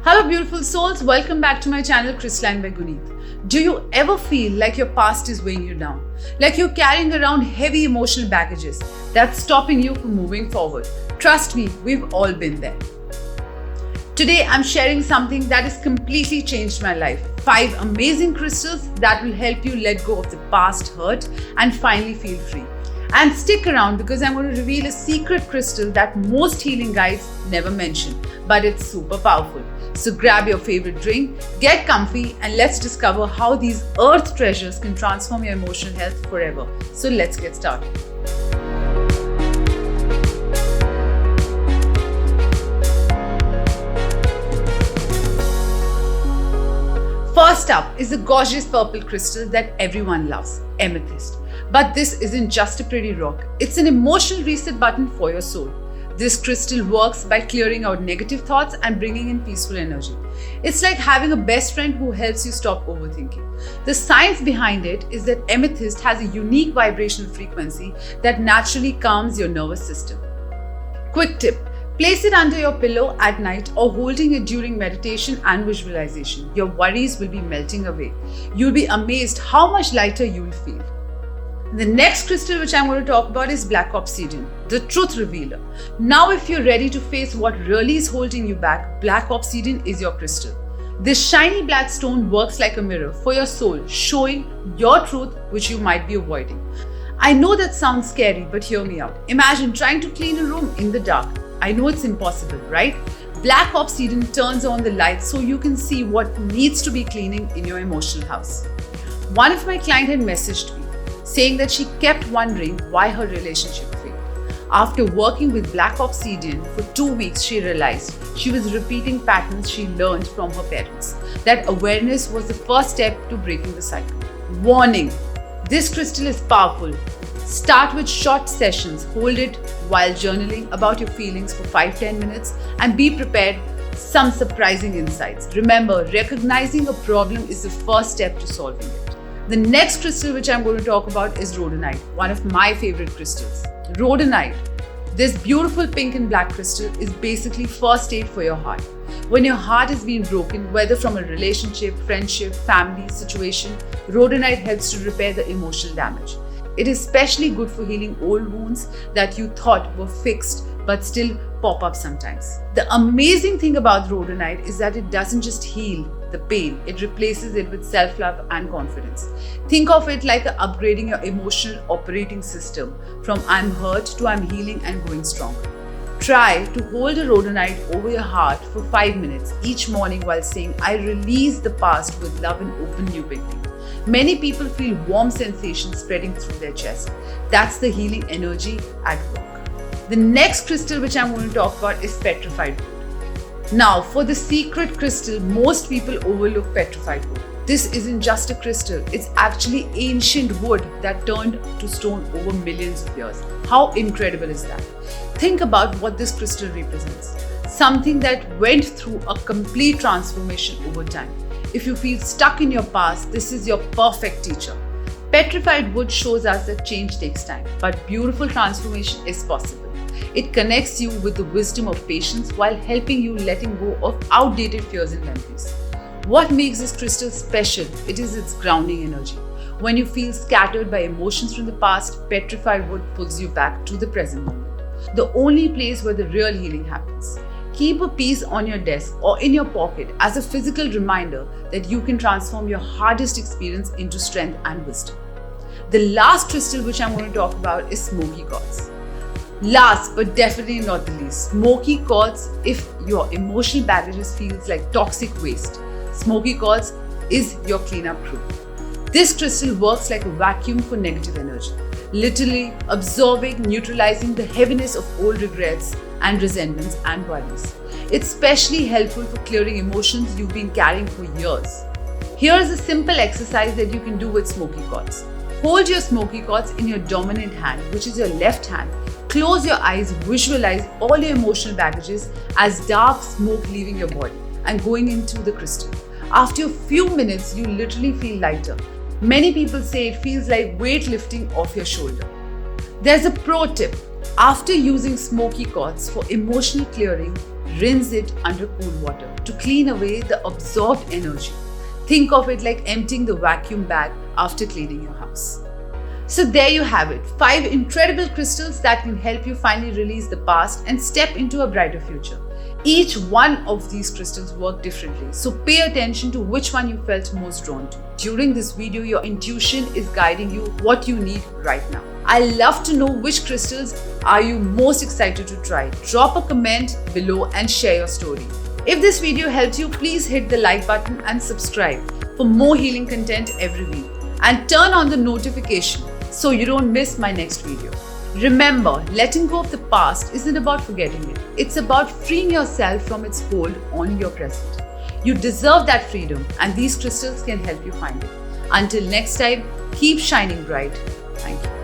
Hello beautiful souls, welcome back to my channel Crystalline by Guneet. Do you ever feel like your past is weighing you down? Like you're carrying around heavy emotional baggages that's stopping you from moving forward? Trust me, we've all been there. Today I'm sharing something that has completely changed my life. 5 amazing crystals that will help you let go of the past hurt and finally feel free. And stick around because I'm going to reveal a secret crystal that most healing guides never mention, but it's super powerful. So grab your favorite drink, get comfy, and let's discover how these earth treasures can transform your emotional health forever. So let's get started. First up is the gorgeous purple crystal that everyone loves, amethyst. But this isn't just a pretty rock, it's an emotional reset button for your soul. This crystal works by clearing out negative thoughts and bringing in peaceful energy. It's like having a best friend who helps you stop overthinking. The science behind it is that amethyst has a unique vibrational frequency that naturally calms your nervous system. Quick tip. Place it under your pillow at night or holding it during meditation and visualization. Your worries will be melting away. You'll be amazed how much lighter you'll feel. The next crystal which I'm going to talk about is black obsidian, the truth revealer. Now if you're ready to face what really is holding you back, black obsidian is your crystal. This shiny black stone works like a mirror for your soul, showing your truth which you might be avoiding. I know that sounds scary, but hear me out. Imagine trying to clean a room in the dark. I know it's impossible, right? Black obsidian turns on the light so you can see what needs to be cleaning in your emotional house. One of my clients had messaged me saying that she kept wondering why her relationship failed. After working with black obsidian for 2 weeks, she realized she was repeating patterns she learned from her parents. That awareness was the first step to breaking the cycle. Warning: this crystal is powerful. Start with short sessions. Hold it while journaling about your feelings for 5-10 minutes and be prepared some surprising insights. Remember, recognizing a problem is the first step to solving it. The next crystal which I'm going to talk about is rhodonite, one of my favorite crystals. Rhodonite, this beautiful pink and black crystal, is basically first aid for your heart. When your heart is being broken, whether from a relationship, friendship, family situation, rhodonite helps to repair the emotional damage. It is especially good for healing old wounds that you thought were fixed but still pop up sometimes. The amazing thing about rhodonite is that it doesn't just heal the pain, it replaces it with self-love and confidence. Think of it like upgrading your emotional operating system from I'm hurt to I'm healing and going stronger. Try to hold a rhodonite over your heart for 5 minutes each morning while saying, I release the past with love and open new beginning. Many people feel warm sensations spreading through their chest. That's the healing energy at work. The next crystal which I'm going to talk about is petrified wood. Now, for the secret crystal, most people overlook petrified wood. This isn't just a crystal, it's actually ancient wood that turned to stone over millions of years. How incredible is that? Think about what this crystal represents. Something that went through a complete transformation over time. If you feel stuck in your past, this is your perfect teacher. Petrified wood shows us that change takes time, but beautiful transformation is possible. It connects you with the wisdom of patience while helping you letting go of outdated fears and memories. What makes this crystal special? It is its grounding energy. When you feel scattered by emotions from the past, petrified wood pulls you back to the present moment, the only place where the real healing happens. Keep a piece on your desk or in your pocket as a physical reminder that you can transform your hardest experience into strength and wisdom. The last crystal which I'm going to talk about is smoky quartz. Last but definitely not the least, smoky quartz. If your emotional baggage feels like toxic waste, smoky quartz is your cleanup crew. This crystal works like a vacuum for negative energy, literally absorbing, neutralizing the heaviness of old regrets and resentments and worries. It's especially helpful for clearing emotions you've been carrying for years. Here's a simple exercise that you can do with smoky quartz. Hold your smoky quartz in your dominant hand, which is your left hand. Close your eyes, visualize all your emotional baggages as dark smoke leaving your body and going into the crystal. After a few minutes, you literally feel lighter. Many people say it feels like weight lifting off your shoulder. There's a pro tip. After using smoky quartz for emotional clearing, rinse it under cool water to clean away the absorbed energy. Think of it like emptying the vacuum bag after cleaning your house. So there you have it, 5 incredible crystals that can help you finally release the past and step into a brighter future. Each one of these crystals work differently, so pay attention to which one you felt most drawn to. During this video, your intuition is guiding you what you need right now. I love to know which crystals are you most excited to try. Drop a comment below and share your story. If this video helped you, please hit the like button and subscribe for more healing content every week. And turn on the notification so you don't miss my next video. Remember, letting go of the past isn't about forgetting it. It's about freeing yourself from its hold on your present. You deserve that freedom, and these crystals can help you find it. Until next time, keep shining bright. Thank you.